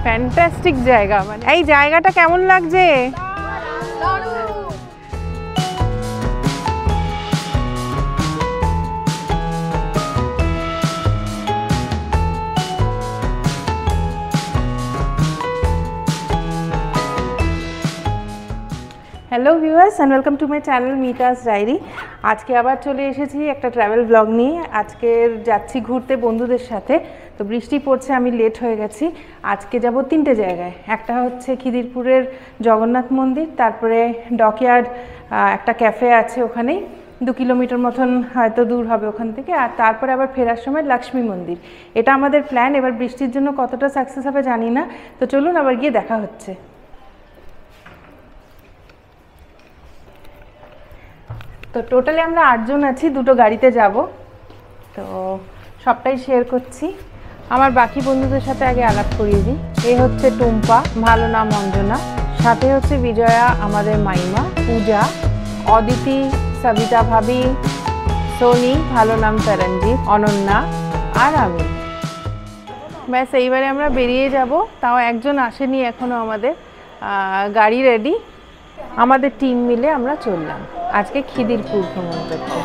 Fantastic জায়গা, মানে এই জায়গাটা কেমন লাগছে? Hello viewers and welcome to my channel Mita's diary. আজকে আবার চলে এসেছি একটা ট্রাভেল ব্লগ নিয়ে। আজকে যাচ্ছি ঘুরতে বন্ধুদের সাথে। তো বৃষ্টি পড়ছে, আমি লেট হয়ে গেছি। আজকে যাব 3টে জায়গায়। একটা হচ্ছে খিদিরপুরের জগন্নাথ মন্দির, তারপরে ডকইয়ার্ড একটা ক্যাফে আছে, ওখানেই 2 কিলোমিটার মতন হয়তো দূর হবে ওখান থেকে। আর তারপরে আবার ফেরার সময় লক্ষ্মী মন্দির। এটা আমাদের প্ল্যান। এবার বৃষ্টির জন্য কতটা সাকসেস হবে জানি না। তো চলুন আবার গিয়ে দেখা হচ্ছে। তো টোটালি আমরা 8 জন আছি, 2টো গাড়িতে যাব। তো সবটাই শেয়ার করছি। আমার বাকি বন্ধুদের সাথে আগে আলাপ করিয়ে দিই। এই হচ্ছে টুম্পা, ভালো নাম অঞ্জনা। সাথে হচ্ছে বিজয়া, আমাদের মাইমা, পূজা, অদিতি, সবিতা ভাবি, সোনি, ভালো নাম তরঞ্জিত, অনন্যা আর আমি। ব্যাস এইবারে আমরা বেরিয়ে যাব। তাও একজন আসেনি এখনো আমাদের। গাড়ি রেডি, আমাদের টিম মিলে আমরা চললাম আজকে খিদিরপুর ভ্রমণ করতে।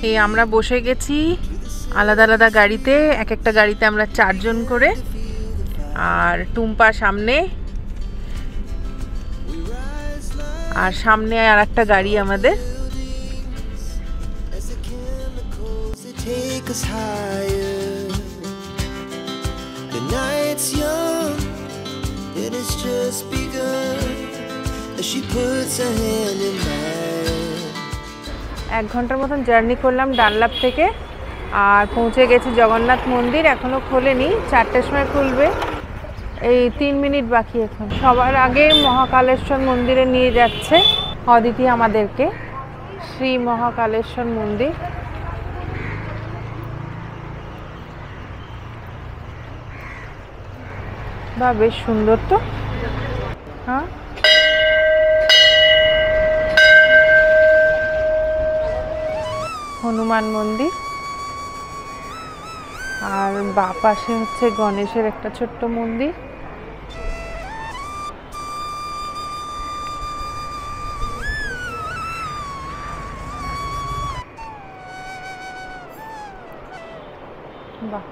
এই আমরা বসে গেছি আলাদা আলাদা গাড়িতে, এক একটা গাড়িতে আমরা 4 জন করে। আর টুম্পা সামনে, আর সামনে আর একটা গাড়ি আমাদের। এক ঘন্টার মতন জার্নি করলাম ডানলাপ থেকে, আর পৌঁছে গেছি জগন্নাথ মন্দির। এখনো খোলেনি, 4টের সময় খুলবে। এই 3 মিনিট বাকি এখন। সবার আগে মহাকালেশ্বর মন্দিরে নিয়ে যাচ্ছে অদিতি আমাদেরকে, শ্রী মহাকালেশ্বর মন্দির। বা বেশ সুন্দর তো। হ্যাঁ, হনুমান মন্দির, আর বাঁ পাশে হচ্ছে গণেশের একটা ছোট্ট মন্দির। বাহ,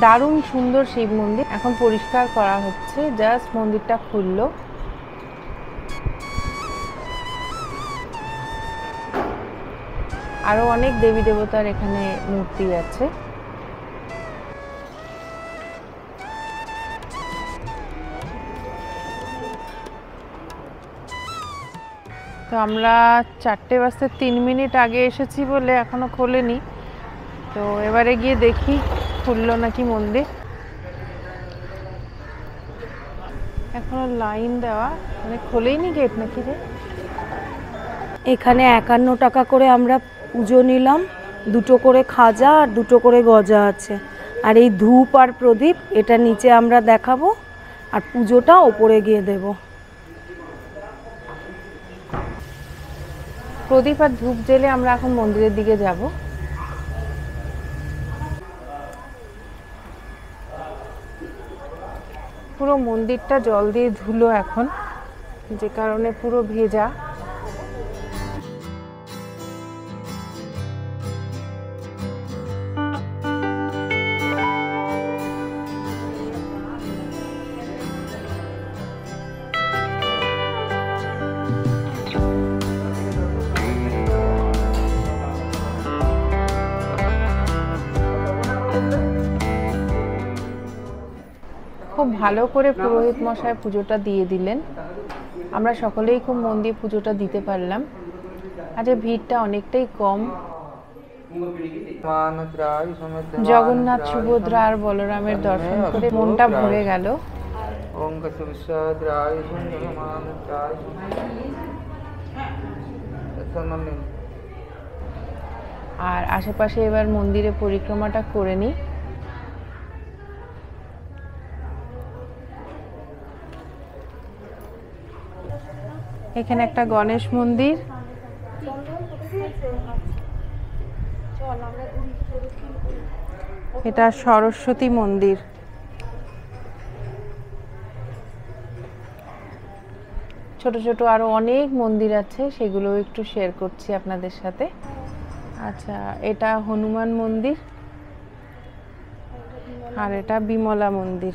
দারুণ সুন্দর শিব মন্দির। এখন পরিষ্কার করা হচ্ছে, জাস্ট মন্দিরটা খুললো। আরো অনেক দেবী দেবতার এখানে মূর্তি আছে। তো আমরা 4টে বাজতে 3 মিনিট আগে এসেছি বলে এখনো খোলেনি। তো এবারে গিয়ে দেখি খুললো নাকি মন্দির। এখনো লাইন দেওয়া, মানে খোলেইনি গেট নাকি রে। এখানে 51 টাকা করে আমরা পুজো নিলাম। 2টো করে খাজা আর 2টো করে গজা আছে। আর এই ধূপ আর প্রদীপ এটা নিচে আমরা দেখাবো, আর পুজোটা ওপরে গিয়ে দেব। প্রদীপ আর ধূপ জেলে আমরা এখন মন্দিরের দিকে যাব। পুরো মন্দিরটা জল দিয়ে ধুলো এখন, যে কারণে পুরো ভেজা। খুব ভালো করে পুরোহিত মশাই পুজোটা দিয়ে দিলেন। আমরা সকলেই খুব মন দিয়ে পুজোটা দিতে পারলাম। আজ ভিড়টা অনেকটাই কম। জগন্নাথ, সুভদ্রা আর বলরামের দর্শন করে মনটা ভরে গেল। আর আশেপাশে এবার মন্দিরে পরিক্রমাটা করে নিই। এখানে একটা গণেশ মন্দির, এটা সরস্বতী মন্দির। ছোট ছোট আরো অনেক মন্দির আছে, সেগুলো একটু শেয়ার করছি আপনাদের সাথে। আচ্ছা, এটা হনুমান মন্দির আর এটা বিমলা মন্দির।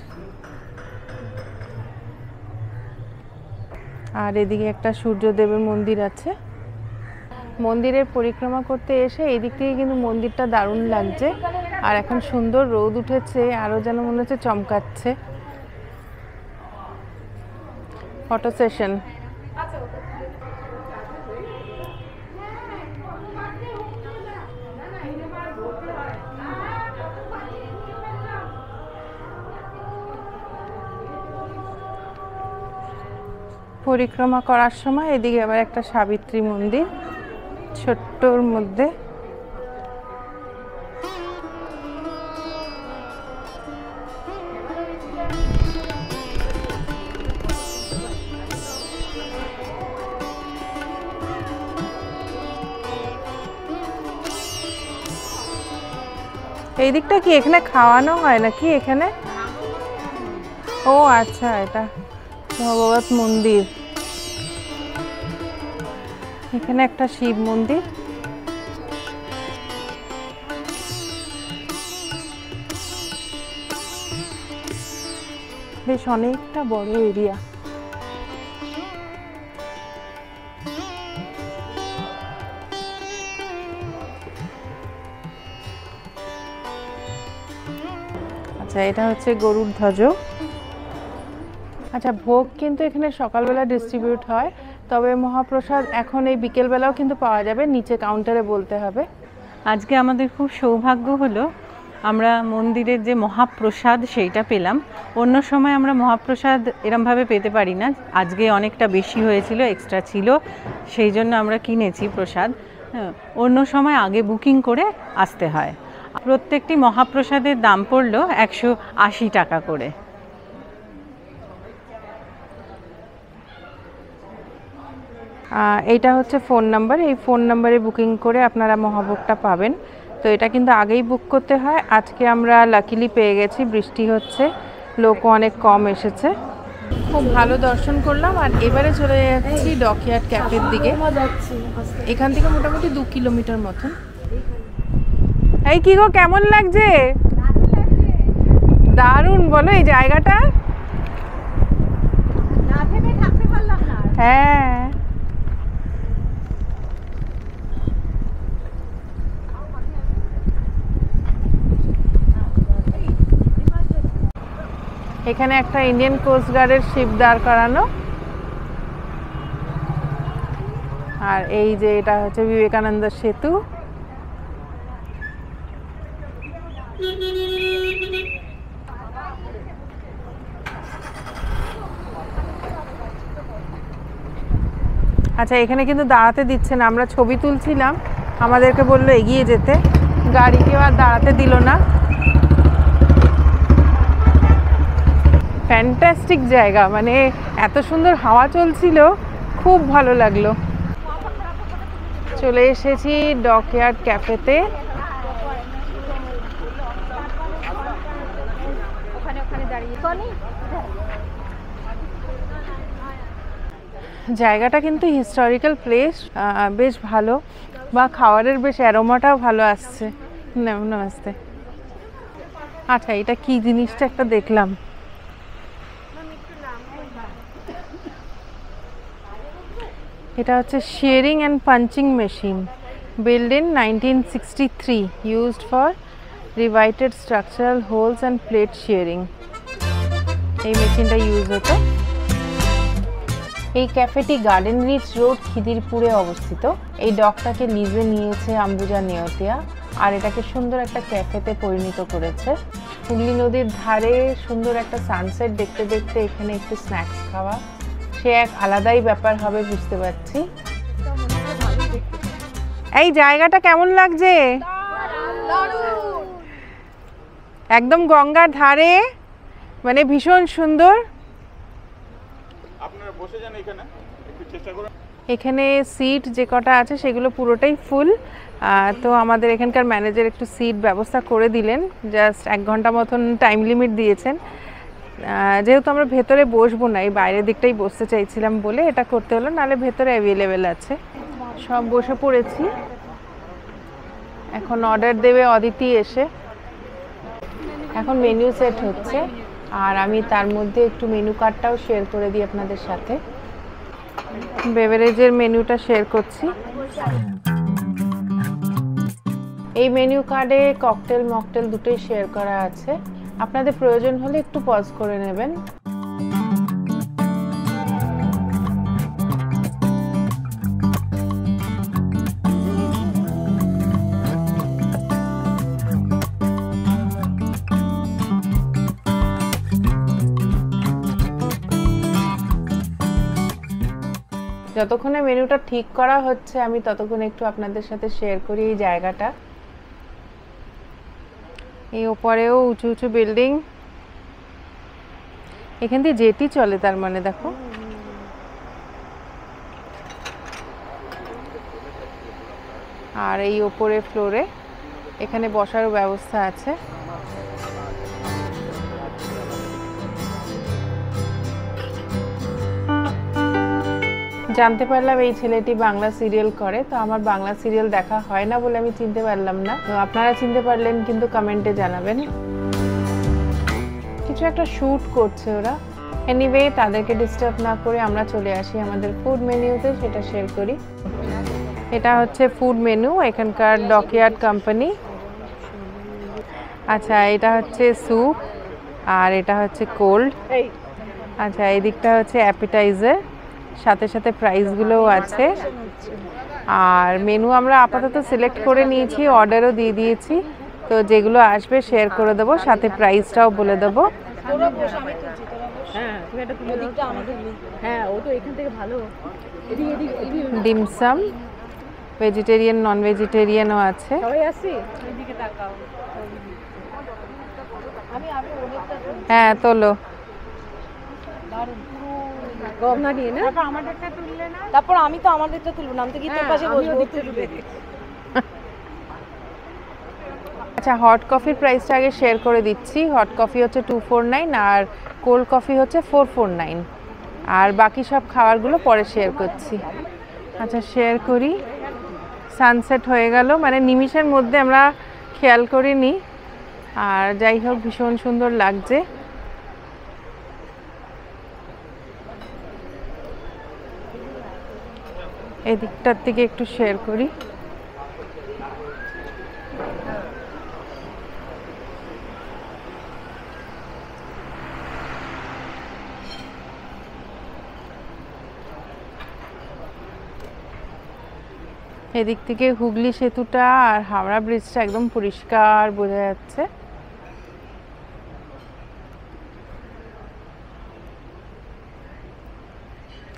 আর এদিকে একটা সূর্যদেবের মন্দির আছে। মন্দিরের পরিক্রমা করতে এসে এই দিক থেকে কিন্তু মন্দিরটা দারুণ লাগছে। আর এখন সুন্দর রোদ উঠেছে, আরো যেন মনে হচ্ছে চমকাচ্ছে। Photo session. পরিক্রমা করার সময় এদিকে আবার একটা সাবিত্রী মন্দির ছোট্টর মধ্যে। এই দিকটা কি এখানে খাওয়ানো হয় নাকি এখানে? ও আচ্ছা, এটা ভগবত মন্দির। এখানে একটা শিব মন্দির। বেশ অনেকটা বড় এরিয়া। আচ্ছা, এটা হচ্ছে গরুর ধ্বজ। আচ্ছা, ভোগ কিন্তু এখানে সকালবেলা ডিস্ট্রিবিউট হয়, তবে মহাপ্রসাদ এখন এই বিকেলবেলাও কিন্তু পাওয়া যাবে, নিচে কাউন্টারে বলতে হবে। আজকে আমাদের খুব সৌভাগ্য হলো, আমরা মন্দিরের যে মহাপ্রসাদ সেইটা পেলাম। অন্য সময় আমরা মহাপ্রসাদ এরমভাবে পেতে পারি না। আজকে অনেকটা বেশি হয়েছিল, এক্সট্রা ছিল, সেই জন্য আমরা কিনেছি প্রসাদ। অন্য সময় আগে বুকিং করে আসতে হয়। প্রত্যেকটি মহাপ্রসাদের দাম পড়লো 180 টাকা করে। এইটা হচ্ছে ফোন নাম্বার, এই ফোন নাম্বারে বুকিং করে আপনারা মহাভোগটা পাবেন। তো এটা কিন্তু আগেই বুক করতে হয়। আজকে আমরা লাকিলি পেয়ে গেছি, বৃষ্টি হচ্ছে, লোকও অনেক কম এসেছে। খুব ভালো দর্শন করলাম। আর এবারে চলে যাচ্ছি ডকইয়ার্ড ক্যাফের দিকে। এখান থেকে মোটামুটি 2 কিলোমিটার মতন। এই কি গো, কেমন লাগছে? দারুণ বলো এই জায়গাটা। হ্যাঁ, এখানে একটা ইন্ডিয়ান কোস্ট গার্ডের শিপ দাঁড় করানো। আর এই যে এটা হচ্ছে বিবেকানন্দ সেতু। আচ্ছা, এখানে কিন্তু দাঁড়াতে দিচ্ছে না। আমরা ছবি তুলছিলাম, আমাদেরকে বললো এগিয়ে যেতে, গাড়িকেও আর দাঁড়াতে দিল না। ফ্যান্টাস্টিক জায়গা, মানে এত সুন্দর হাওয়া চলছিল, খুব ভালো লাগলো। চলে এসেছি ডকইয়ার্ড ক্যাফেতে। জায়গাটা কিন্তু হিস্টোরিক্যাল প্লেস, বেশ ভালো, বা খাবারের বেশ অ্যারোমাটাও ভালো আসছে। নমস্তে। আচ্ছা, এটা কি জিনিসটা একটা দেখলাম, এটা হচ্ছে shearing and punching machine built in 1963 used for riveted structural holes and plate shearing। এই মেশিনটা ইউজ হতো। এই ক্যাফেটি গার্ডেন রিচ রোড, খিদিরপুরে অবস্থিত। এই ডকটাকে লিজে নিয়েছে আম্বুজা নেওতিয়া, আর এটাকে সুন্দর একটা ক্যাফেতে পরিণত করেছে। হুগলি নদীর ধারে সুন্দর একটা সানসেট দেখতে দেখতে এখানে একটু স্ন্যাক্স খাওয়া, সে এক আলাদাই ব্যাপার হবে, বুঝতে পারছি। এই জায়গাটা কেমন লাগছে? একদম গঙ্গার ধারে, মানে ভীষণ সুন্দর। আপনারা বসে যান এখানে, একটু চেষ্টা করুন। এখানে সিট যে কটা আছে সেগুলো পুরোটাই ফুল, তো আমাদের এখানকার ম্যানেজার একটু সিট ব্যবস্থা করে দিলেন, জাস্ট 1 ঘন্টা মতন টাইম লিমিট দিয়েছেন। যেহেতু আমরা ভেতরে বসবো না, এই বাইরের দিকটাই বসতে চাইছিলাম বলে এটা করতে হলো, নাহলে ভেতরে অ্যাভেলেবেল আছে। সব বসে পড়েছি, এখন অর্ডার দেবে অদিতি এসে। এখন মেনু সেট হচ্ছে, আর আমি তার মধ্যে একটু মেনু কার্ডটাও শেয়ার করে দিই আপনাদের সাথে। বেভারেজের মেনুটা শেয়ার করছি। এই মেনু কার্ডে ককটেল মকটেল দুটোই শেয়ার করা আছে, আপনাদের প্রয়োজন হলে একটু পজ করে নেবেন। যতক্ষণে মেনুটা ঠিক করা হচ্ছে আমি ততক্ষণ একটু আপনাদের সাথে শেয়ার করি এই জায়গাটা। এই ওপরেও উঁচু উঁচু বিল্ডিং, এখান দিয়ে জেটি চলে, তার মানে দেখো। আর এই ওপরে ফ্লোরে এখানে বসারও ব্যবস্থা আছে। জানতে পারলাম এই ছেলেটি বাংলা সিরিয়াল করে, তো আমার বাংলা সিরিয়াল দেখা হয় না বলে আমি চিনতে পারলাম না। তো আপনারা চিনতে পারলেন কিন্তু কমেন্টে জানাবেন। কিছু একটা শ্যুট করছে ওরা। এনিওয়ে, তাদেরকে ডিস্টার্ব না করে আমরা চলে আসি আমাদের ফুড মেনুতে, সেটা শেয়ার করি। এটা হচ্ছে ফুড মেনু এখানকার ডকইয়ার্ড কোম্পানি। আচ্ছা, এটা হচ্ছে স্যুপ, আর এটা হচ্ছে কোল্ড। আচ্ছা, এই দিকটা হচ্ছে অ্যাপিটাইজার, সাথে সাথে প্রাইসগুলোও আছে। আর মেনু আমরা আপাতত সিলেক্ট করে নিয়েছি, অর্ডারও দিয়ে দিয়েছি। তো যেগুলো আসবে শেয়ার করে দেবো, সাথে প্রাইসটাও বলে দেবো। ডিমসাম, ভেজিটেরিয়ান নন ভেজিটেরিয়ানও আছে। হ্যাঁ, তোলো। তারপর আমি তো আমাদেরটা তুলবো না, আমি তো কি তোর পাশে বসবো। আচ্ছা, হট কফির প্রাইসটা আগে শেয়ার করে দিচ্ছি। হট কফি হচ্ছে 249 আর কোল্ড কফি হচ্ছে 449। আর বাকি সব খাবারগুলো পরে শেয়ার করছি। আচ্ছা, শেয়ার করি। সানসেট হয়ে গেল, মানে নিমিষের মধ্যে আমরা খেয়াল করিনি। আর যাই হোক, ভীষণ সুন্দর লাগছে। এদিকটার থেকে একটু শেয়ার করি। এদিক থেকে হুগলি সেতুটা আর হাওড়া ব্রিজটা একদম পরিষ্কার বোঝা যাচ্ছে।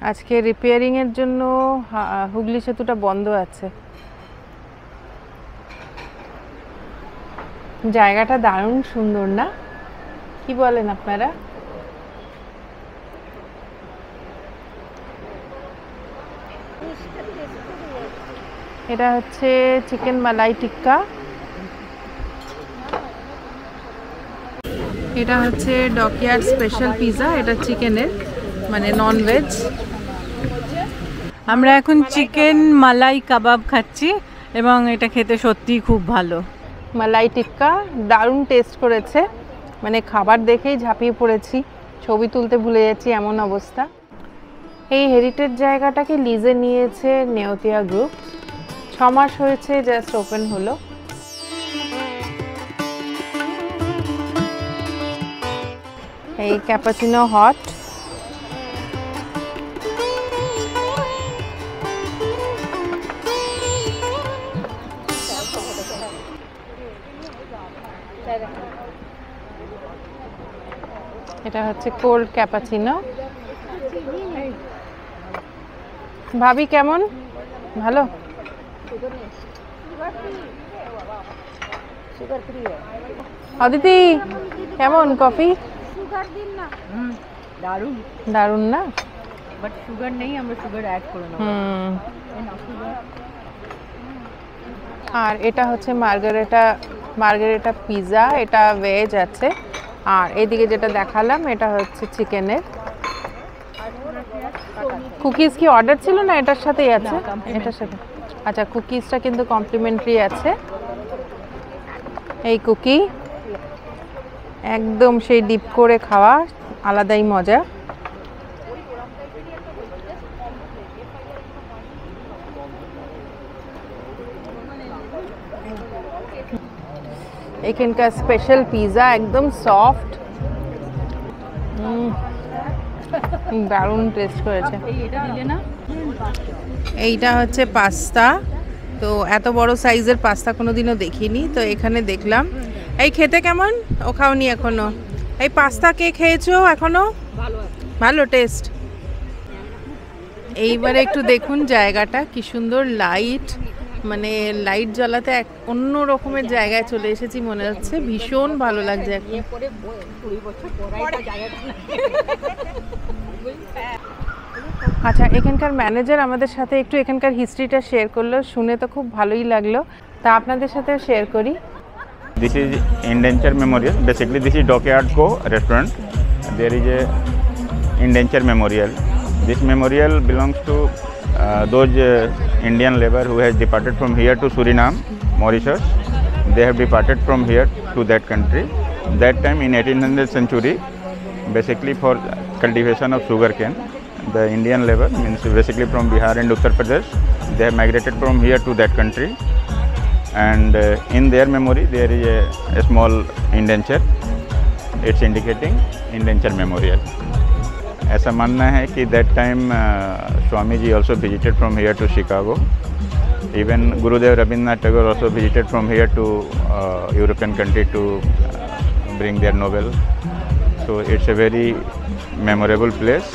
আজকে রিপেয়ারিং এর জন্য হুগলি সেতুটা বন্ধ আছে। জায়গাটা দারুণ সুন্দর না, কি বলেন আপনারা? এটা হচ্ছে চিকেন মালাই টিক্কা। এটা হচ্ছে ডকইয়ার্ড স্পেশাল পিৎজা, এটা চিকেনের, মানে নন ভেজ। আমরা এখন চিকেন মালাই কাবাব খাচ্ছি এবং এটা খেতে সত্যিই খুব ভালো। মালাই টিক্কা দারুণ টেস্ট করেছে, মানে খাবার দেখেই ঝাঁপিয়ে পড়েছি, ছবি তুলতে ভুলে যাচ্ছি এমন অবস্থা। এই হেরিটেজ জায়গাটাকে লিজে নিয়েছে নেওতিয়া গ্রুপ। 6 মাস হয়েছে জাস্ট ওপেন হলো। এই ক্যাপাচিনো হট, এটা হচ্ছে কোল্ড ক্যাপাচিনো। ভাবি কেমন? ভালো। অদিতি কেমন কফি? দারুণ দারুণ না, বাট সুগার নেই, আমরা সুগার অ্যাড করে নেব। আর এটা হচ্ছে মার্গারেটা পিৎজা, এটা ভেজ আছে। আর এইদিকে যেটা দেখালাম এটা হচ্ছে চিকেনের। কুকিজ কি অর্ডার ছিল না এটার সাথেই আছে? এটার সাথে, আচ্ছা কুকিজটা কিন্তু কমপ্লিমেন্টারি আছে। এই কুকি একদম সেই ডিপ করে খাওয়া, আলাদাই মজা। এখানকার স্পেশাল পিৎজা একদম সফট, দারুণ টেস্ট করেছে। এইটা হচ্ছে পাস্তা, তো এত বড় সাইজের পাস্তা কোনোদিনও দেখিনি, তো এখানে দেখলাম। এই খেতে কেমন? ও খাওনি এখনো? এই পাস্তা কে খেয়েছো এখনো? ভালো টেস্ট। এইবারে একটু দেখুন জায়গাটা কি সুন্দর, লাইট, মানে লাইট জ্বালাতে এক অন্য রকমের জায়গায় চলে এসেছি মনে হচ্ছে, ভীষণ ভালো লাগছে এখন। আচ্ছা, এখানকার ম্যানেজার আমাদের সাথে একটু এখানকার হিস্ট্রিটা শেয়ার করলো, শুনে তো খুব ভালোই লাগলো, তা আপনাদের সাথে শেয়ার করি। This is Indenture Memorial. Basically, this is Dockyard Co restaurant. There is a Indenture Memorial. This memorial belongs to those Indian labor who has departed from here to Suriname, Mauritius. They have departed from here to that country. That time in 1800th century, basically for cultivation of sugarcane, the Indian labor, means basically from Bihar and Uttar Pradesh, they have migrated from here to that country. And in their memory there is a small indenture, it's indicating Indenture Memorial. ऐसा मानना है कि that time Swami ji also visited from here to Chicago. Even Gurudev Rabindranath Tagore also visited from here to European country to bring their Nobel. So it's a very memorable place,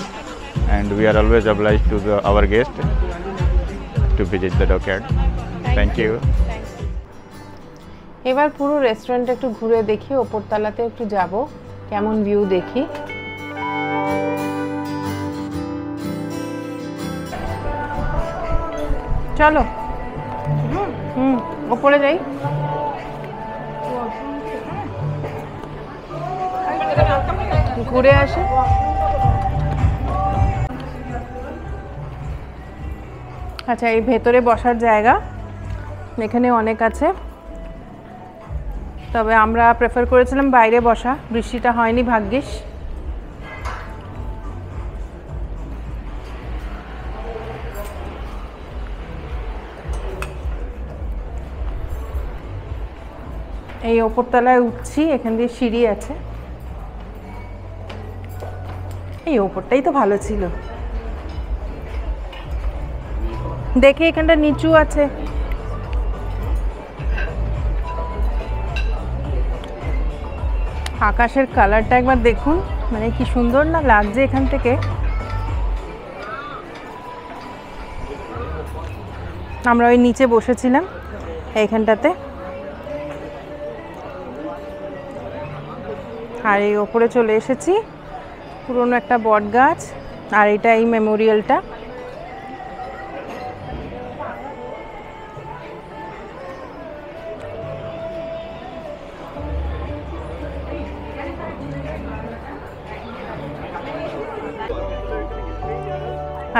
and we are always obliged to our guest to visit the dockyard. Thank you. এবার পুরো রেস্টুরেন্টটা একটু ঘুরে দেখি, ওপরতলাতে একটু যাব, কেমন view দেখি। চলো ওপরে যাই। ঘুরে আসি। আচ্ছা, এই ভেতরে বসার জায়গা এখানে অনেক আছে, তবে আমরা প্রেফার করেছিলাম বাইরে বসা, বৃষ্টিটা হয়নি ভাগ্যিস। এই ওপরতলায় উঠছি, এখান দিয়ে সিঁড়ি আছে। এই ওপরটাই তো ভালো ছিল, দেখি এখানটা নিচু আছে। আকাশের কালারটা একবার দেখুন, মানে কি সুন্দর না লাগছে এখান থেকে। আমরা ওই নিচে বসেছিলাম এইখানটাতে, আর এই ওপরে চলে এসেছি। পুরনো একটা বট গাছ, আর এটা এই মেমোরিয়ালটা।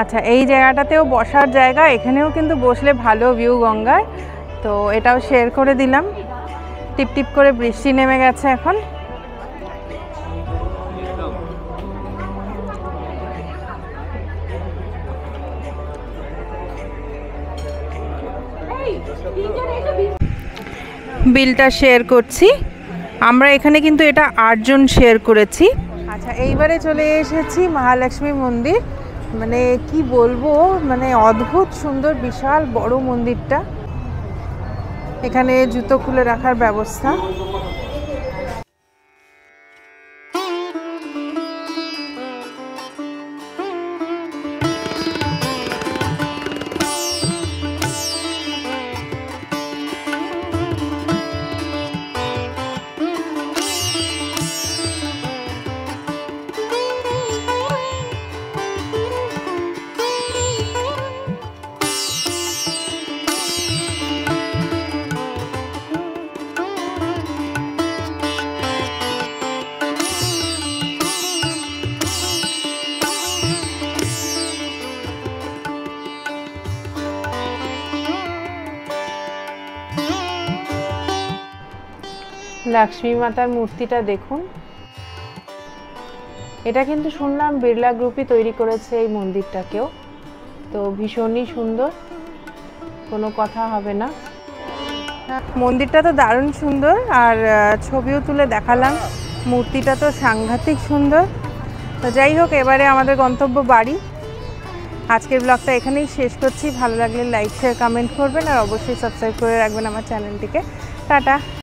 আচ্ছা, এই জায়গাটাতেও বসার জায়গা, এখানেও কিন্তু বসলে ভালো ভিউ গঙ্গার, তো এটাও শেয়ার করে দিলাম। টিপ টিপ করে বৃষ্টি নেমে গেছে এখন। বিলটা শেয়ার করছি, আমরা এখানে কিন্তু এটা 8 জন শেয়ার করেছি। আচ্ছা, এইবারে চলে এসেছি মহালক্ষ্মী মন্দির, মানে কি বলবো, মানে অদ্ভুত সুন্দর, বিশাল বড় মন্দিরটা। এখানে জুতো খুলে রাখার ব্যবস্থা। লক্ষ্মী মাতার মূর্তিটা দেখুন। এটা কিন্তু শুনলাম বিড়লা গ্রুপই তৈরি করেছে এই মন্দিরটাকেও, তো ভীষণই সুন্দর, কোনো কথা হবে না। মন্দিরটা তো দারুণ সুন্দর, আর ছবিও তুলে দেখালাম। মূর্তিটা তো সাংঘাতিক সুন্দর। তো যাই হোক, এবারে আমাদের গন্তব্য বাড়ি। আজকের ব্লগটা এখানেই শেষ করছি। ভালো লাগলে লাইক শেয়ার কমেন্ট করবেন, আর অবশ্যই সাবস্ক্রাইব করে রাখবেন আমার চ্যানেলটিকে। টাটা।